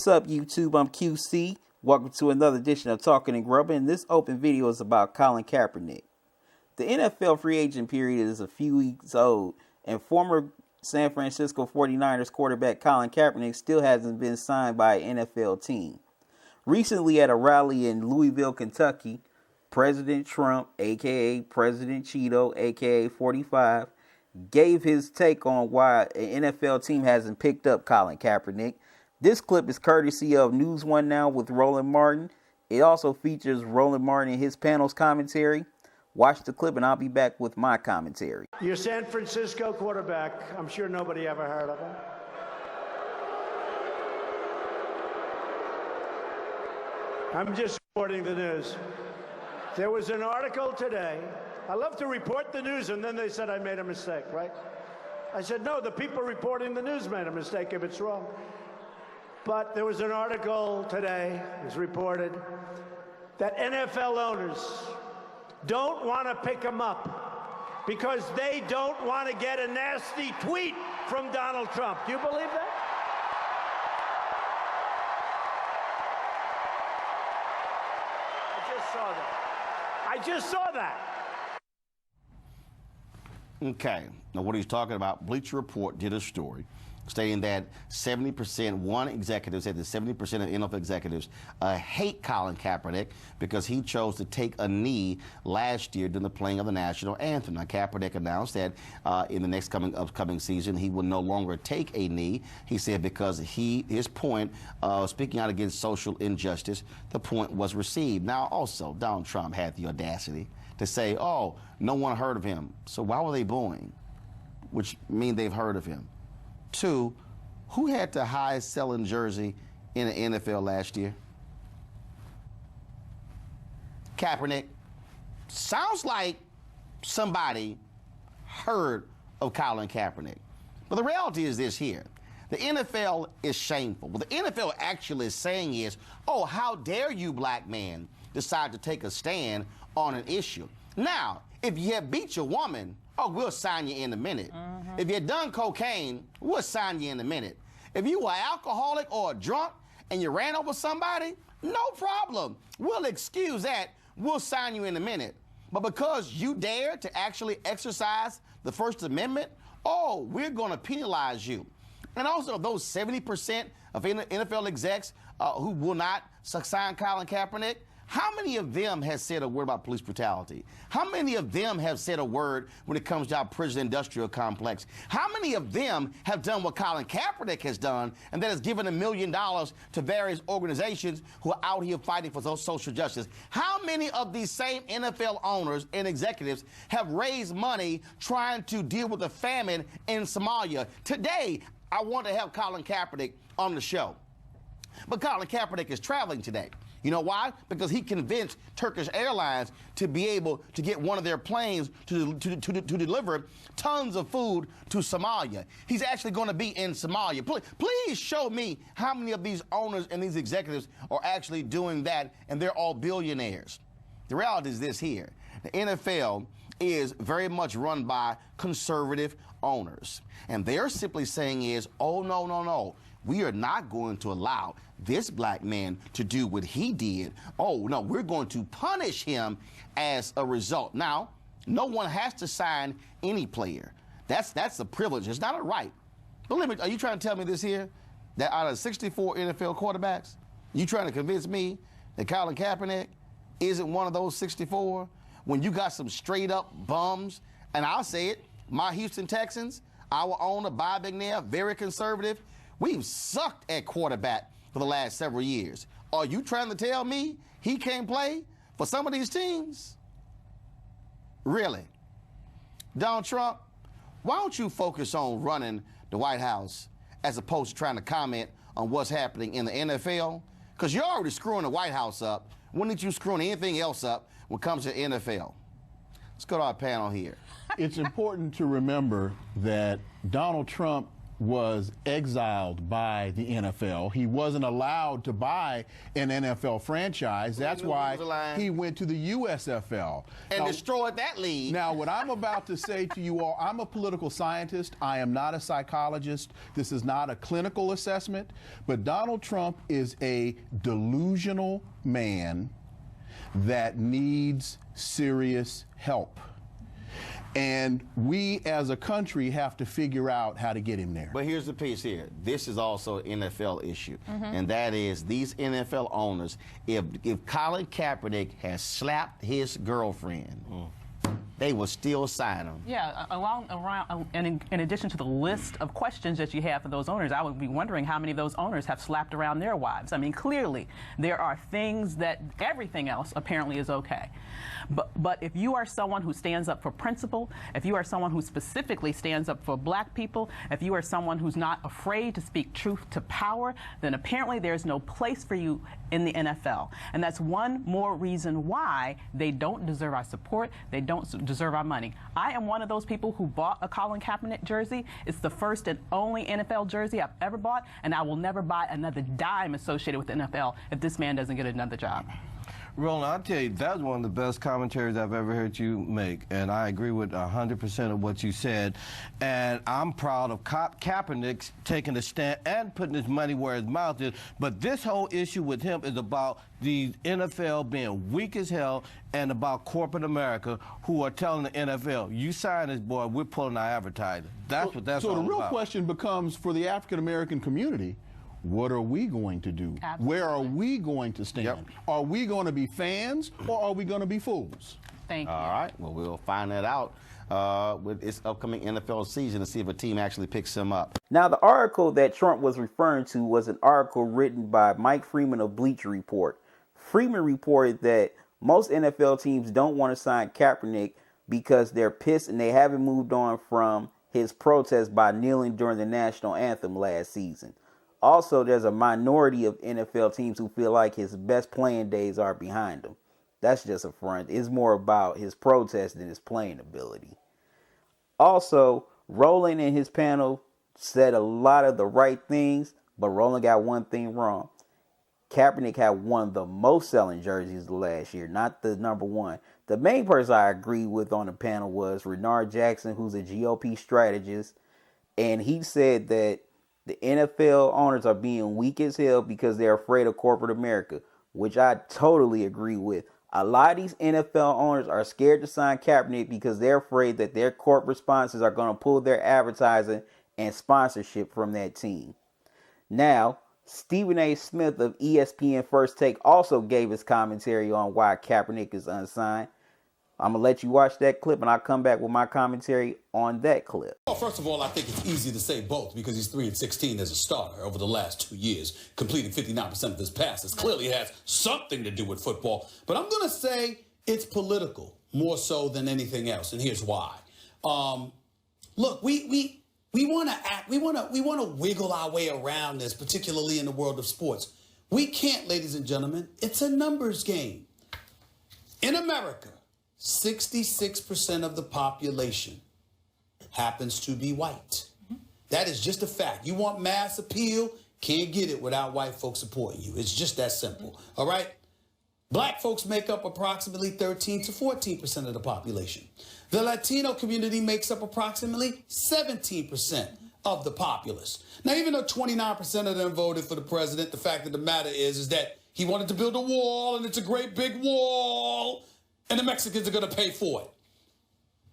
What's up, YouTube? I'm QC. Welcome to another edition of Talking and Grubbing. And this open video is about Colin Kaepernick. The NFL free agent period is a few weeks old, and former San Francisco 49ers quarterback Colin Kaepernick still hasn't been signed by an NFL team. Recently, at a rally in Louisville, Kentucky, President Trump, aka President Cheeto, aka 45, gave his take on why an NFL team hasn't picked up Colin Kaepernick. This clip is courtesy of News One Now with Roland Martin. It also features Roland Martin and his panel's commentary. Watch the clip and I'll be back with my commentary. Your San Francisco quarterback, I'm sure nobody ever heard of him. I'm just reporting the news. There was an article today. I love to report the news, and then they said I made a mistake, right? I said, no, the people reporting the news made a mistake if it's wrong. But there was an article today, it was reported, that NFL owners don't want to pick him up because they don't want to get a nasty tweet from Donald Trump. Do you believe that? I just saw that. Okay, now what he's talking about, Bleacher Report did a story stating that 70%, one executive said that 70% of NFL executives hate Colin Kaepernick because he chose to take a knee last year during the playing of the national anthem. Now, Kaepernick announced that in the next upcoming season, he will no longer take a knee. He said because his point, speaking out against social injustice, the point was received. Now, also, Donald Trump had the audacity to say, oh, no one heard of him. So why were they booing? Which means they've heard of him. Two, who had the highest selling jersey in the NFL last year? Kaepernick. Sounds like somebody heard of Colin Kaepernick. But the reality is this here. The NFL is shameful. What the NFL actually is saying is, oh, how dare you, black man, decide to take a stand on an issue. Now, if you have beat your woman, oh, we'll sign you in a minute. If you've done cocaine, we'll sign you in a minute. If you were alcoholic or a drunk and you ran over somebody, no problem. We'll excuse that. We'll sign you in a minute. But because you dare to actually exercise the First Amendment, oh, we're going to penalize you. And also, those 70% of NFL execs who will not sign Colin Kaepernick, how many of them has said a word about police brutality? How many of them have said a word when it comes to our prison industrial complex? How many of them have done what Colin Kaepernick has done, and that has given $1 million to various organizations who are out here fighting for social justice? How many of these same NFL owners and executives have raised money trying to deal with the famine in Somalia? Today, I want to have Colin Kaepernick on the show. But Colin Kaepernick is traveling today. You know why? Because he convinced Turkish Airlines to be able to get one of their planes to deliver tons of food to Somalia. He's actually going to be in Somalia. Please show me how many of these owners and these executives are actually doing that, and they're all billionaires. The reality is this here. The NFL is very much run by conservative owners. And they're simply saying is, oh, no, no, no. We are not going to allow this black man to do what he did. Oh, no, we're going to punish him as a result. Now, no one has to sign any player. That's a privilege. It's not a right. But are you trying to tell me this here? That out of 64 NFL quarterbacks, you trying to convince me that Colin Kaepernick isn't one of those 64? When you got some straight up bums, and I'll say it, my Houston Texans, our owner, Bob McNair, very conservative. We've sucked at quarterback for the last several years. Are you trying to tell me he can't play for some of these teams? Really? Donald Trump, why don't you focus on running the White House as opposed to trying to comment on what's happening in the NFL? Because you're already screwing the White House up. When did you screw anything else up when it comes to NFL? Let's go to our panel here. It's important to remember that Donald Trump was exiled by the NFL. He wasn't allowed to buy an NFL franchise. That's why he went to the USFL. And destroyed that league. Now, what I'm about to say to you all, I'm a political scientist. I am not a psychologist. This is not a clinical assessment. But Donald Trump is a delusional man that needs serious help. And we as a country have to figure out how to get him there. But here's the piece here. This is also an NFL issue. And that is these NFL owners, if Colin Kaepernick has slapped his girlfriend, they will still sign him. Yeah, in addition to the list of questions that you have for those owners, I would be wondering how many of those owners have slapped around their wives. I mean, clearly, there are things that everything else apparently is okay. But if you are someone who stands up for principle, if you are someone who specifically stands up for black people, if you are someone who's not afraid to speak truth to power, then apparently there's no place for you in the NFL. And that's one more reason why they don't deserve our support, they don't deserve our money. I am one of those people who bought a Colin Kaepernick jersey. It's the first and only NFL jersey I've ever bought, and I will never buy another dime associated with the NFL if this man doesn't get another job. Roland, I'll tell you, that's one of the best commentaries I've ever heard you make, and I agree with 100% of what you said. And I'm proud of Kaepernick taking a stand and putting his money where his mouth is. But this whole issue with him is about the NFL being weak as hell and about corporate America who are telling the NFL, you sign this boy, we're pulling our advertising. That's what that's all about. So the real question becomes for the African-American community, what are we going to do? Absolutely. Where are we going to stand? Yep. Are we going to be fans or are we going to be fools? Thank you. All right. Well, we'll find that out with this upcoming NFL season to see if a team actually picks him up. Now, the article that Trump was referring to was an article written by Mike Freeman of Bleacher Report. Freeman reported that most NFL teams don't want to sign Kaepernick because they're pissed and they haven't moved on from his protest by kneeling during the national anthem last season. Also, there's a minority of NFL teams who feel like his best playing days are behind him. That's just a front. It's more about his protest than his playing ability. Also, Roland and his panel said a lot of the right things, but Roland got one thing wrong. Kaepernick had one of the most selling jerseys last year, not the number one. The main person I agreed with on the panel was Renard Jackson, who's a GOP strategist, and he said that the NFL owners are being weak as hell because they're afraid of corporate America, which I totally agree with. A lot of these NFL owners are scared to sign Kaepernick because they're afraid that their corporate sponsors are going to pull their advertising and sponsorship from that team. Now, Stephen A. Smith of ESPN First Take also gave his commentary on why Kaepernick is unsigned. I'm going to let you watch that clip, and I'll come back with my commentary on that clip. Well, first of all, I think it's easy to say both because he's 3-16 as a starter over the last 2 years, completing 59% of his passes. Clearly has something to do with football. But I'm going to say it's political more so than anything else, and here's why. Look, we want to act, we want to wiggle our way around this, particularly in the world of sports. We can't, ladies and gentlemen. It's a numbers game. In America, 66% of the population happens to be white. That is just a fact. You want mass appeal, can't get it without white folks supporting you. It's just that simple. All right? Black folks make up approximately 13 to 14% of the population. The Latino community makes up approximately 17% of the populace. Now, even though 29% of them voted for the president, the fact of the matter is that he wanted to build a wall, and it's a great big wall, and the Mexicans are going to pay for it.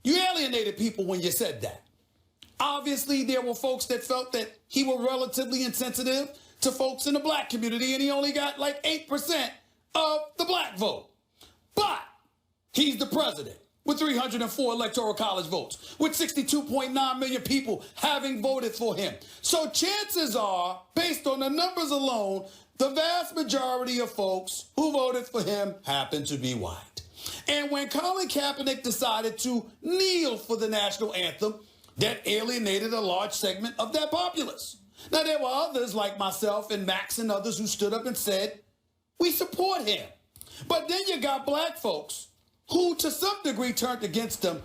You alienated people when you said that. Obviously, there were folks that felt that he was relatively insensitive to folks in the black community, and he only got like 8% of the black vote. But he's the president with 304 electoral college votes, with 62.9 million people having voted for him. So chances are, based on the numbers alone, the vast majority of folks who voted for him happen to be white. And when Colin Kaepernick decided to kneel for the national anthem, that alienated a large segment of that populace. Now, there were others like myself and Max and others who stood up and said, we support him. But then you got black folks who to some degree turned against him.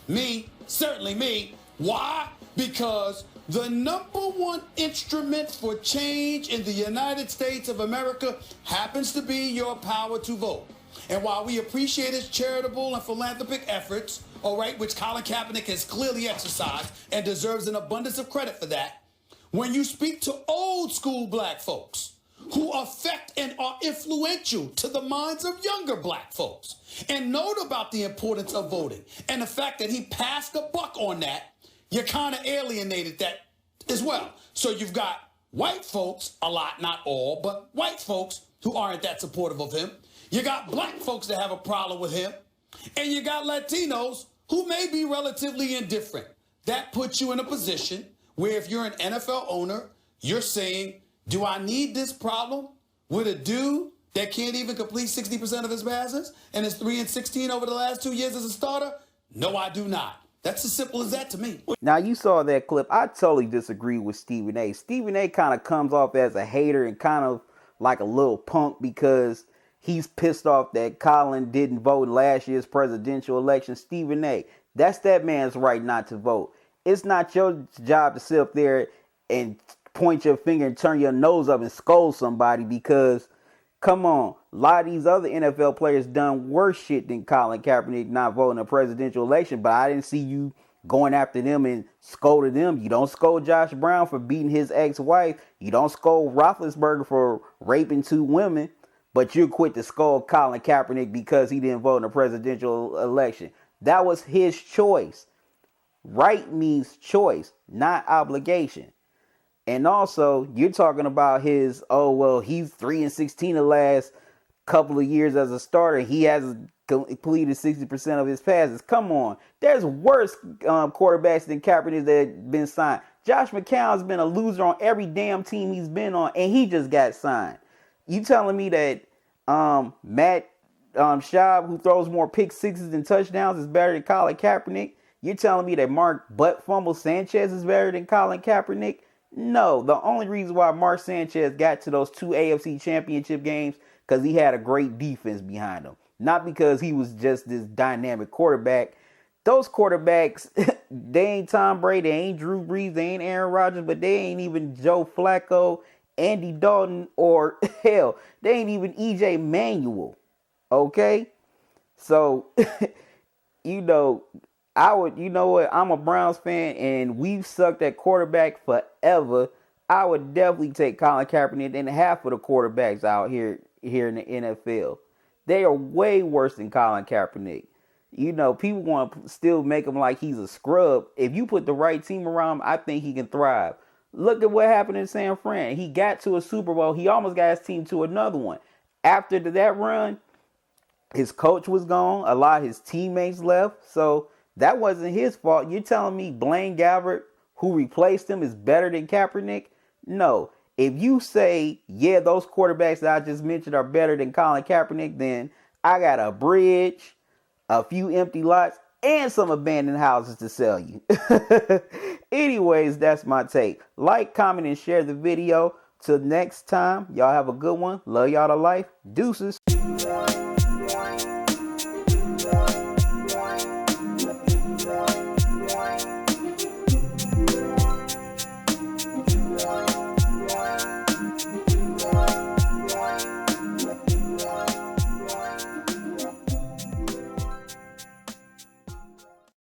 Me, certainly me. Why? Because The number one instrument for change in the United States of America happens to be your power to vote. And while we appreciate his charitable and philanthropic efforts, all right, which Colin Kaepernick has clearly exercised and deserves an abundance of credit for that, when you speak to old school black folks who affect and are influential to the minds of younger black folks and know about the importance of voting and the fact that he passed the buck on that, you kind of alienated that as well. So you've got white folks, a lot, not all, but white folks who aren't that supportive of him. You got black folks that have a problem with him. And you got Latinos who may be relatively indifferent. That puts you in a position where if you're an NFL owner, you're saying, do I need this problem with a dude that can't even complete 60% of his passes and is 3-16 over the last 2 years as a starter? No, I do not. That's as simple as that to me. Now, you saw that clip. I totally disagree with Stephen A. Stephen A. kind of comes off as a hater and kind of like a little punk because he's pissed off that Colin didn't vote in last year's presidential election. Stephen A., that's that man's right not to vote. It's not your job to sit up there and point your finger and turn your nose up and scold somebody because, come on, a lot of these other NFL players done worse shit than Colin Kaepernick not voting in a presidential election, but I didn't see you going after them and scolding them. You don't scold Josh Brown for beating his ex-wife. You don't scold Roethlisberger for raping 2 women, but you're quick to scold Colin Kaepernick because he didn't vote in a presidential election. That was his choice. Right means choice, not obligation. And also, you're talking about his, he's 3-16 the last couple of years as a starter. He hasn't completed 60% of his passes. Come on. There's worse quarterbacks than Kaepernick that have been signed. Josh McCown's been a loser on every damn team he's been on, and he just got signed. You telling me that Matt Schaub, who throws more pick sixes than touchdowns, is better than Colin Kaepernick? You're telling me that Mark Butt Fumble Sanchez is better than Colin Kaepernick? No, the only reason why Mark Sanchez got to those 2 AFC championship games because he had a great defense behind him. Not because he was just this dynamic quarterback. Those quarterbacks, they ain't Tom Brady, they ain't Drew Brees, they ain't Aaron Rodgers, but they ain't even Joe Flacco, Andy Dalton, or hell, they ain't even EJ Manuel. Okay? So, I'm a Browns fan and we've sucked at quarterback forever. I would definitely take Colin Kaepernick than half of the quarterbacks out here in the NFL. They are way worse than Colin Kaepernick. People want to still make him like he's a scrub. If you put the right team around him, I think he can thrive. Look at what happened in San Fran. He got to a Super Bowl. He almost got his team to another one. After that run, his coach was gone. A lot of his teammates left. So that wasn't his fault. You're telling me Blaine Gabbert, who replaced him, is better than Kaepernick? No. If you say, yeah, those quarterbacks that I just mentioned are better than Colin Kaepernick, then I got a bridge, a few empty lots, and some abandoned houses to sell you. Anyways, that's my take. Like, comment, and share the video. Till next time, y'all have a good one. Love y'all to life. Deuces.